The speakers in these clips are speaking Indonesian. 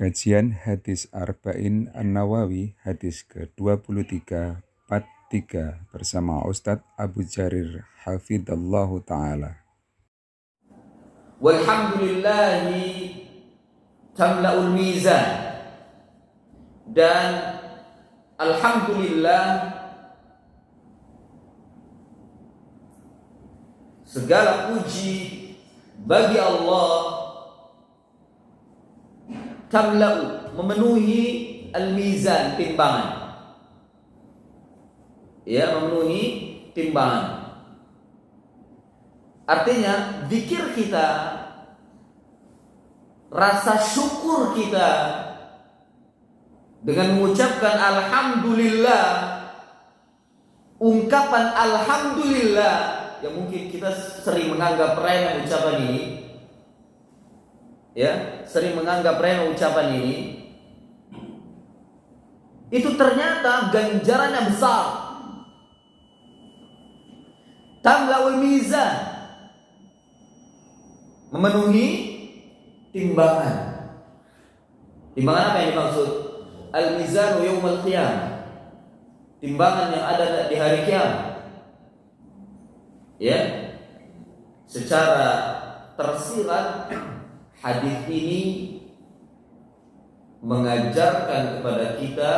Kajian Hadis Arba'in An-Nawawi hadis ke-2343 bersama Ustadz Abu Jarir Hafidhallahu Ta'ala. Walhamdulillahi tamla'ul mizan. Dan alhamdulillah segala puji bagi Allah, tamla'u, memenuhi al-mizan, timbangan. Ya, memenuhi timbangan. Artinya zikir kita, rasa syukur kita dengan mengucapkan alhamdulillah, ungkapan alhamdulillah yang mungkin kita sering menganggap remeh ucapan ini. Ya, sering menganggap remeh ucapan ini. Itu ternyata ganjarannya besar. Tamla'ul mizan, memenuhi timbangan. Timbangan apa yang dimaksud? Al-mizanu yaumul qiyamah, timbangan yang ada di hari kiamat. Ya, secara tersirat hadis ini mengajarkan kepada kita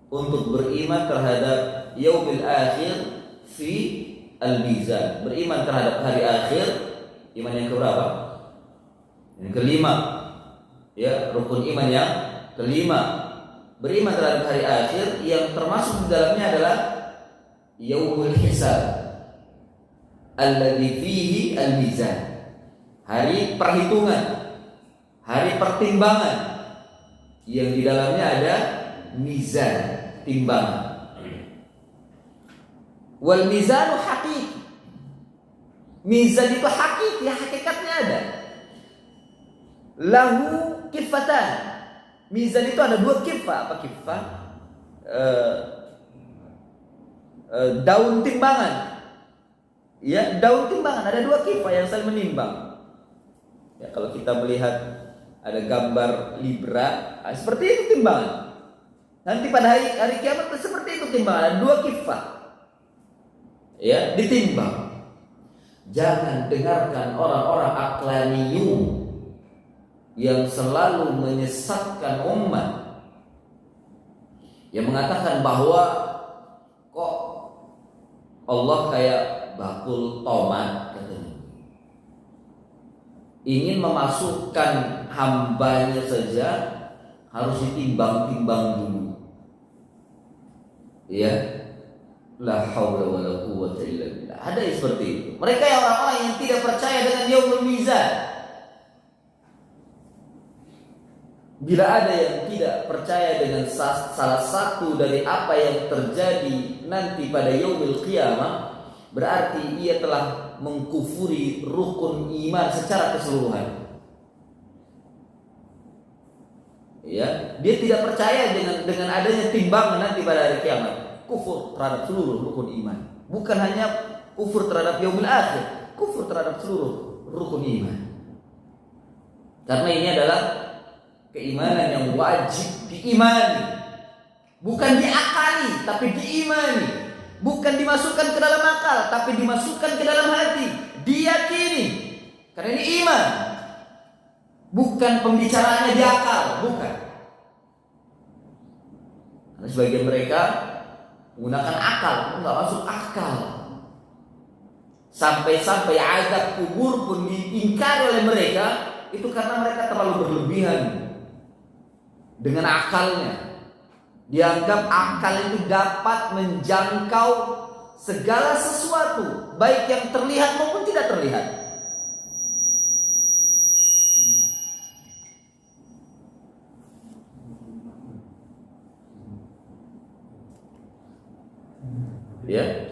untuk beriman terhadap yaumil akhir fi al-mizan. Beriman terhadap hari akhir, iman yang keberapa? Yang kelima. Ya, rukun iman yang kelima. Beriman terhadap hari akhir yang termasuk di dalamnya adalah yaumul hisab alladzi fihi al-mizan. Hari perhitungan, hari pertimbangan yang di dalamnya ada mizan, timbangan. Wal mizanu haqiqi. Mizan itu hakiki, hakikatnya ada. Lahu kifatan. Mizan itu ada dua kifah. Apa kifah? Daun timbangan. Ya, daun timbangan, ada dua kifah yang saling menimbang. Ya, kalau kita melihat ada gambar Libra, seperti itu timbangan. Nanti pada hari kiamat seperti itu timbangan, ada dua kifah. Ya, ditimbang. Jangan dengarkan orang-orang aqlaniyun yang selalu menyesatkan umat, yang mengatakan bahwa kok Allah kayak bakul tomat, katanya. Ingin memasukkan hambanya saja harus ditimbang-timbang dulu. Ya, la haula wala quwwata illa billah. Ada yang seperti itu. Mereka yang orang-orang yang tidak percaya dengan yaumul mizan. Bila ada yang tidak percaya dengan salah satu dari apa yang terjadi nanti pada yaumul qiyamah, berarti ia telah mengkufuri rukun iman secara keseluruhan. Ya, dia tidak percaya dengan adanya timbangan nanti pada hari kiamat. Kufur terhadap seluruh rukun iman. Bukan hanya kufur terhadap yaumul akhir, kufur terhadap seluruh rukun iman. Karena ini adalah keimanan yang wajib diimani, bukan diakali tapi diimani. Bukan dimasukkan ke dalam akal, tapi dimasukkan ke dalam hati, diyakini. Karena ini iman, bukan pembicaraannya di akal, bukan. Karena sebagian mereka menggunakan akal, nggak masuk akal. Sampai-sampai azab kubur pun diingkari oleh mereka, itu karena mereka terlalu berlebihan dengan akalnya. Dianggap akal itu dapat menjangkau segala sesuatu, baik yang terlihat maupun tidak terlihat. Ya.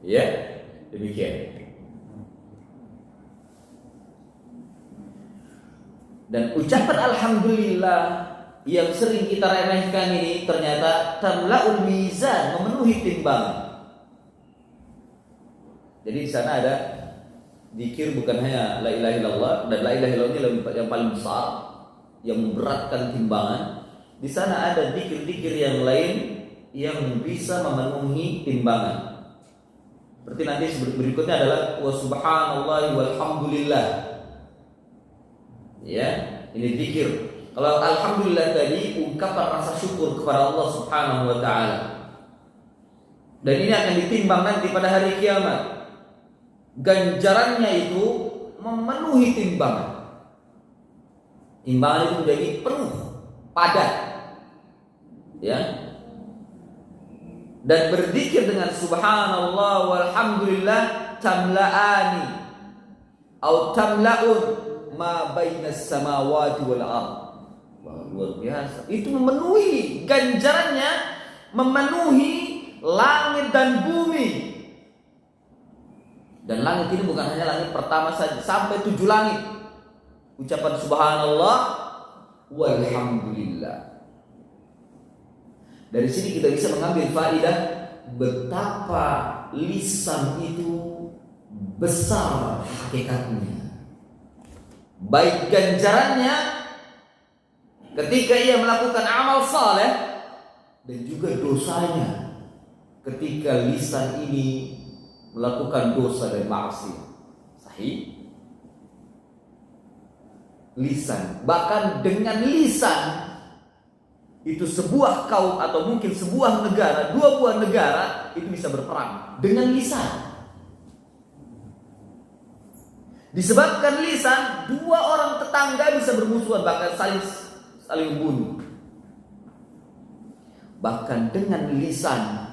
Ya, demikian. Dan ucapan alhamdulillah yang sering kita remehkan ini ternyata tamla'ul mizan, memenuhi timbangan. Jadi di sana ada zikir bukan hanya la ilaha illallah, dan la ilaha illallah ini yang paling besar yang memberatkan timbangan. Di sana ada zikir-zikir yang lain yang bisa memenuhi timbangan. Seperti nanti berikutnya adalah wa subhanallahi walhamdulillah. Ya, ini zikir. Kalau alhamdulillah tadi ungkapan rasa syukur kepada Allah Subhanahu wa taala. Dan ini akan ditimbang nanti pada hari kiamat. Ganjarannya itu memenuhi timbangan. Timbangan itu menjadi penuh, padat. Ya. Dan berzikir dengan subhanallah walhamdulillah tamla'ani atau tamla'un ma bainas samawati wal ardh. Luar biasa. Itu memenuhi, ganjarannya memenuhi langit dan bumi. Dan langit ini bukan hanya langit pertama saja, sampai 7 langit. Ucapan subhanallah walhamdulillah. Dari sini kita bisa mengambil faedah betapa lisan itu besar hakikatnya. Baik ganjarannya ketika ia melakukan amal saleh, dan juga dosanya ketika lisan ini melakukan dosa dan maksiat. Sahih? Lisan, bahkan dengan lisan itu sebuah kaum atau mungkin sebuah negara, 2 buah negara itu bisa berperang dengan lisan. Disebabkan lisan, 2 orang tetangga bisa bermusuhan, bahkan saling bunuh. Bahkan dengan lisan,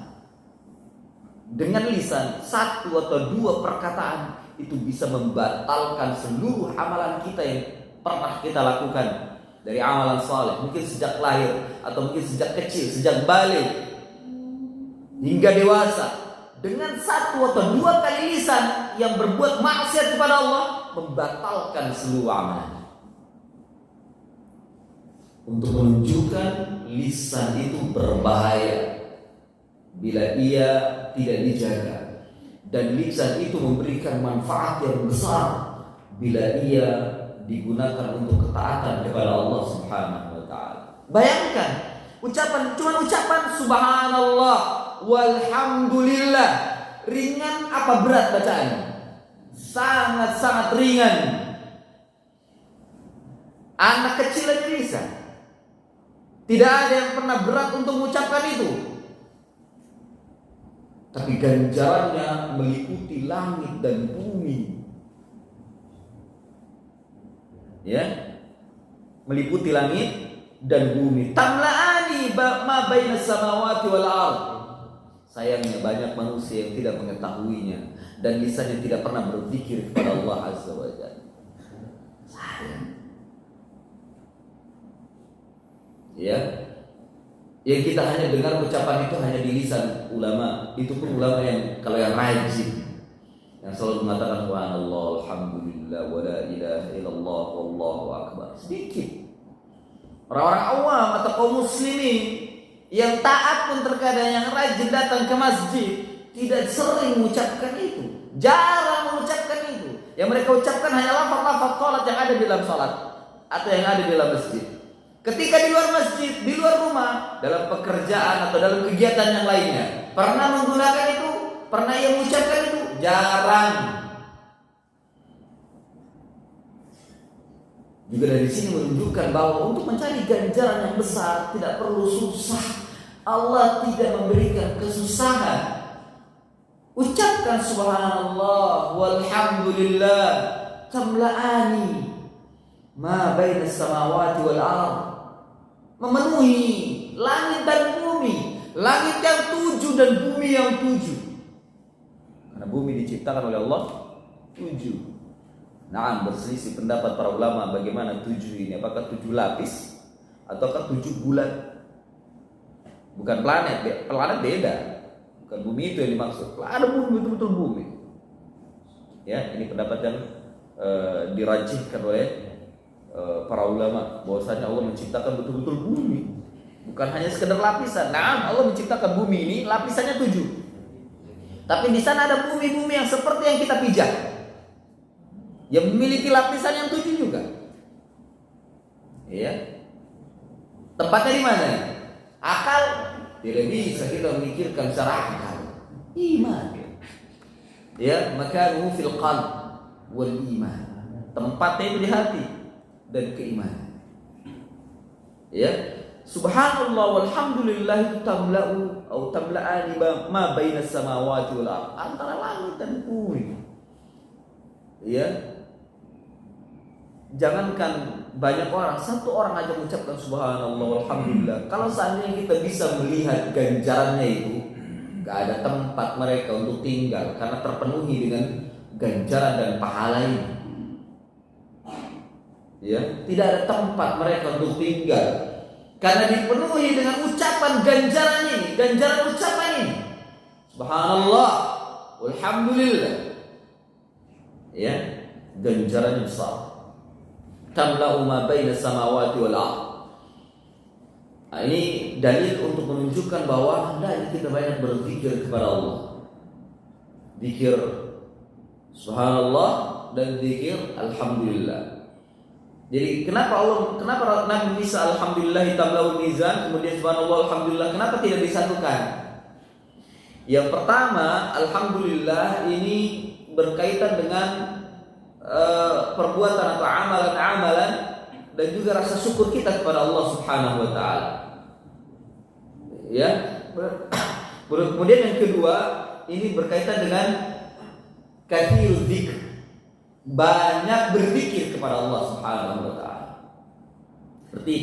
1 atau 2 perkataan itu bisa membatalkan seluruh amalan kita yang pernah kita lakukan. Dari amalan saleh, mungkin sejak lahir atau mungkin sejak kecil, sejak balik hingga dewasa, dengan 1 atau 2 kali lisan yang berbuat maksiat kepada Allah membatalkan seluruh amalan. Untuk menunjukkan lisan itu berbahaya bila ia tidak dijaga, dan lisan itu memberikan manfaat yang besar bila ia digunakan untuk ketaatan kepada Allah Subhanahu wa taala. Bayangkan, cuma ucapan subhanallah walhamdulillah, ringan apa berat bacaannya? Sangat-sangat ringan. Anak kecil aja bisa. Tidak ada yang pernah berat untuk mengucapkan itu. Tapi ganjarannya meliputi langit dan bumi. Ya, meliputi langit dan bumi. Tamla'ani ma bainas samawati wal ardh. Sayangnya banyak manusia yang tidak mengetahuinya, dan lisannya tidak pernah berzikir kepada Allah Azza wa Jalla. Sayang. Ya, yang kita hanya dengar ucapan itu hanya di lisan ulama. Itu pun ulama yang kalau yang rajin, yang selalu mengatakan subhanallah, alhamdulillah, wa la ilaha illallah, wallahu akbar. Sedikit. Orang-orang awam atau kaum muslimin yang taat pun terkadang, yang rajin datang ke masjid, tidak sering mengucapkan itu. Jarang mengucapkan itu. Yang mereka ucapkan hanya lafaz-lafaz salat yang ada di dalam salat atau yang ada di dalam masjid. Ketika di luar masjid, di luar rumah, dalam pekerjaan atau dalam kegiatan yang lainnya, pernah menggunakan itu? Pernah ia mengucapkan itu? Jarang. Juga dari sini menunjukkan bahwa untuk mencari ganjaran yang besar tidak perlu susah. Allah tidak memberikan kesusahan. Ucapkan subhanallah walhamdulillah tamla'ani ma bainas samawati wal ardh. Memenuhi langit dan bumi. Langit yang 7 dan bumi yang 7. Karena bumi diciptakan oleh Allah 7. Nah, berselisih pendapat para ulama bagaimana 7 ini. Apakah 7 lapis ataukah 7 bulan? Bukan planet, planet beda. Bukan bumi itu yang dimaksud. Ada bumi, betul-betul bumi. Ya, ini pendapat yang dirajihkan oleh para ulama bahwasanya Allah menciptakan betul-betul bumi, bukan hanya sekedar lapisan. Nah, Allah menciptakan bumi ini lapisannya 7. Tapi di sana ada bumi-bumi yang seperti yang kita pijak, yang memiliki lapisan yang 7 juga. Ya. Tempatnya di mana? Akal tidak bisa kita memikirkan secara akal. Iman. Ya, maka fil qalb wal iman. Tempatnya itu di hati dan keimanan. Ya. Subhanallah walhamdulillah tamla'u atau tamla'ani ma bainas samawati wal ardh, antara langit dan bumi. Ya. Jangankan banyak orang, satu orang aja mengucapkan subhanallah walhamdulillah. Kalau seandainya kita bisa melihat ganjarannya itu, gak ada tempat mereka untuk tinggal karena terpenuhi dengan ganjaran dan pahala ini. Ya, tidak ada tempat mereka untuk tinggal karena dipenuhi dengan ucapan ganjaran ini, ganjaran ucapan ini. Subhanallah walhamdulillah. Ya, ganjaran besar. Tamla'u ma baina samawati wal ardh. Nah, ini dalil untuk menunjukkan bahwa hendaknya kita banyak berzikir kepada Allah. Zikir subhanallah dan zikir alhamdulillah. Jadi kenapa Nabi bisa alhamdulillah tamla'ul mizan, kemudian subhanallah alhamdulillah, kenapa tidak disatukan? Yang pertama, alhamdulillah ini berkaitan dengan perbuatan atau amalan-amalan dan juga rasa syukur kita kepada Allah Subhanahu wa taala. Ya. Kemudian yang kedua, ini berkaitan dengan kathirul dzikr. Banyak berzikir kepada Allah Subhanahu wa taala. Seperti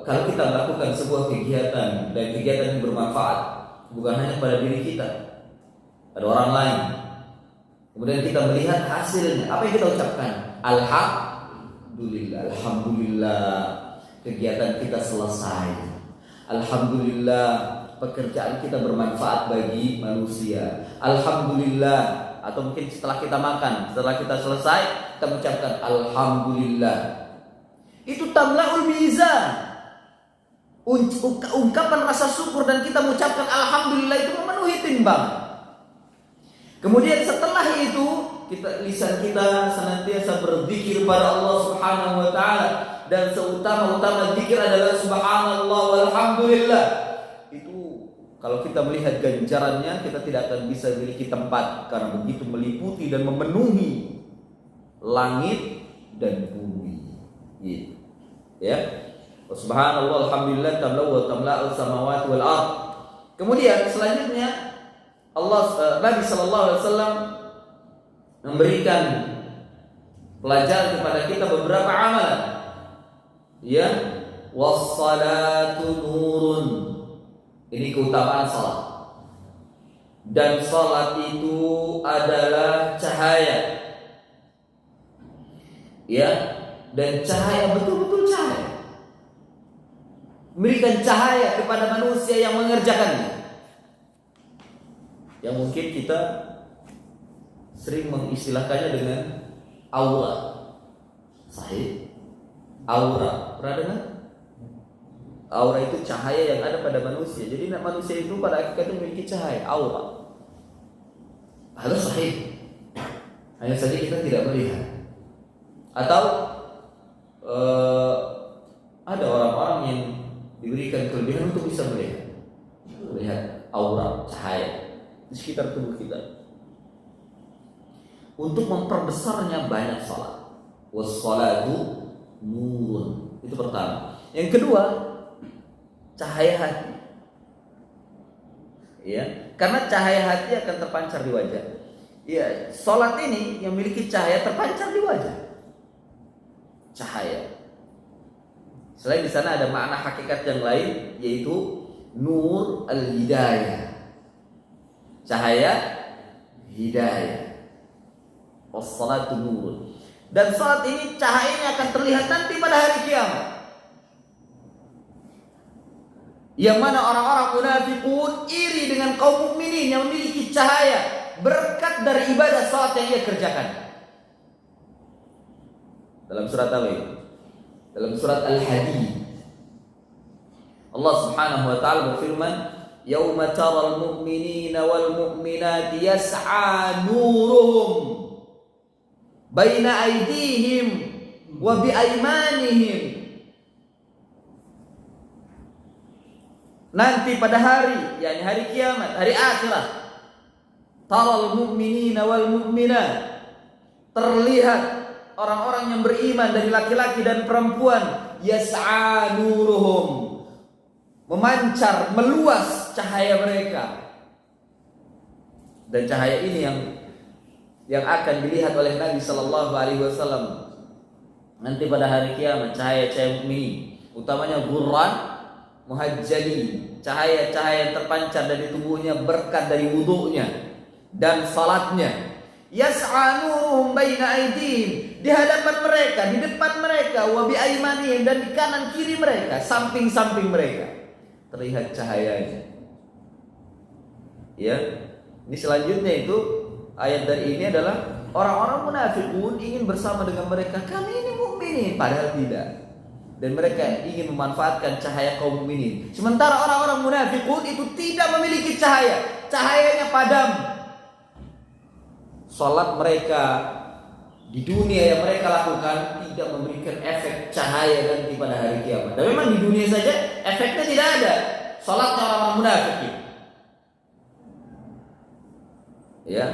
kalau kita melakukan sebuah kegiatan dan kegiatan yang bermanfaat bukan hanya pada diri kita, ada orang lain. Kemudian kita melihat hasilnya, apa yang kita ucapkan? Alhamdulillah, alhamdulillah kegiatan kita selesai. Alhamdulillah pekerjaan kita bermanfaat bagi manusia. Alhamdulillah, atau mungkin setelah kita makan, setelah kita selesai, kita mengucapkan alhamdulillah. Itu tamla'ul mizan. Ungkapan rasa syukur dan kita mengucapkan alhamdulillah itu memenuhi timbang. Kemudian setelah itu lisan kita senantiasa berzikir pada Allah Subhanahu wa taala, dan seutama-utama zikir adalah subhanallah walhamdulillah. Itu kalau kita melihat ganjarannya, kita tidak akan bisa memiliki tempat karena begitu meliputi dan memenuhi langit dan bumi. Gitu. Ya. Subhanallah alhamdulillah tamla'u samawati wal ardh. Kemudian selanjutnya Nabi sallallahu alaihi wasallam memberikan pelajaran kepada kita beberapa amalan. Ya, wassalatu nurun. Ini keutamaan salat. Dan salat itu adalah cahaya. Ya, dan cahaya betul-betul cahaya. Memberikan cahaya kepada manusia yang mengerjakannya. Yang mungkin kita sering mengistilahkannya dengan aura. Sahih? Aura. Pernah dengar? Aura itu cahaya yang ada pada manusia. Jadi manusia itu pada hakikatnya memiliki cahaya, aura. Ada sahih. Hanya saja kita tidak melihat. Atau ada orang-orang yang diberikan kelebihan untuk bisa melihat aura, cahaya di sekitar tubuh kita. Untuk memperbesarnya banyak salat. Wassalatu nurun. Itu pertama. Yang kedua, cahaya hati. Ya, karena cahaya hati akan terpancar di wajah. Ya, salat ini yang memiliki cahaya terpancar di wajah. Cahaya. Selain di sana ada makna hakikat yang lain, yaitu nur al-hidayah. Cahaya hidayah. Wassalatu nurun. Dan salat ini cahayanya akan terlihat nanti pada hari kiamat. Yang mana orang-orang munafiqun iri dengan kaum mukminin yang memiliki cahaya berkat dari ibadah salat yang ia kerjakan. Dalam surat apa itu? Dalam surat Al-Hadid. Allah Subhanahu wa taala berfirman, "Yauma taral mu'minina wal mu'minati yas'a nuruhum baina aydihim wa bi aymanihim." Nanti pada hari, yakni hari kiamat, hari akhirat, taral mu'minina wal mu'minat, terlihat orang-orang yang beriman dari laki-laki dan perempuan, yas'a nuruhum, memancar, meluas cahaya mereka. Dan cahaya ini yang akan dilihat oleh Nabi sallallahu alaihi wasallam nanti pada hari kiamat, cahaya-cahaya mukmin, utamanya ghurran muhajjalin, cahaya-cahaya yang terpancar dari tubuhnya berkat dari wudunya dan salatnya. Yas'a nuruhum baina aydihim, di hadapan mereka, di depan mereka, wa bi aymanihim, dan di kanan kiri mereka, samping-samping mereka terlihat cahayanya. Ya, ini selanjutnya itu ayat dari ini adalah orang-orang munafikun ingin bersama dengan mereka, kami ini mukminin, padahal tidak. Dan mereka ingin memanfaatkan cahaya kaum mukminin. Sementara orang-orang munafikun itu tidak memiliki cahaya, cahayanya padam. Salat mereka di dunia yang mereka lakukan tidak memberikan efek cahaya nanti pada hari kiamat. Dan memang di dunia saja efeknya tidak ada. Salatnya orang-orang munafik. Ya.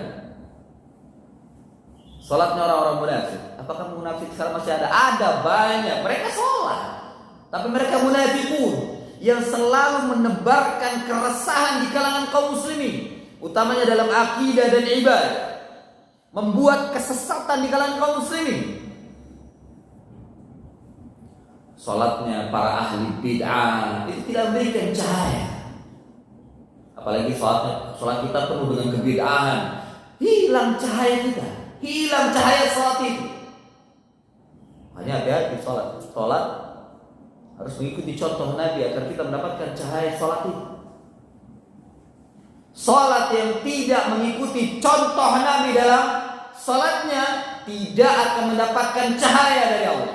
Salatnya orang-orang munafik. Apakah munafik sekarang masih ada? Ada, banyak. Mereka salat, tapi mereka munafikun yang selalu menebarkan keresahan di kalangan kaum muslimin, utamanya dalam akidah dan ibadah, membuat kesesatan di kalangan kaum muslimin. Salatnya para ahli bid'ah itu tidak memberikan cahaya. Apalagi salat kita penuh dengan kebid'ahan. Hilang cahaya kita, hilang cahaya salat itu. Hanya hati-hati salat harus mengikuti contoh Nabi agar kita mendapatkan cahaya salat itu. Salat yang tidak mengikuti contoh Nabi dalam salatnya tidak akan mendapatkan cahaya dari Allah.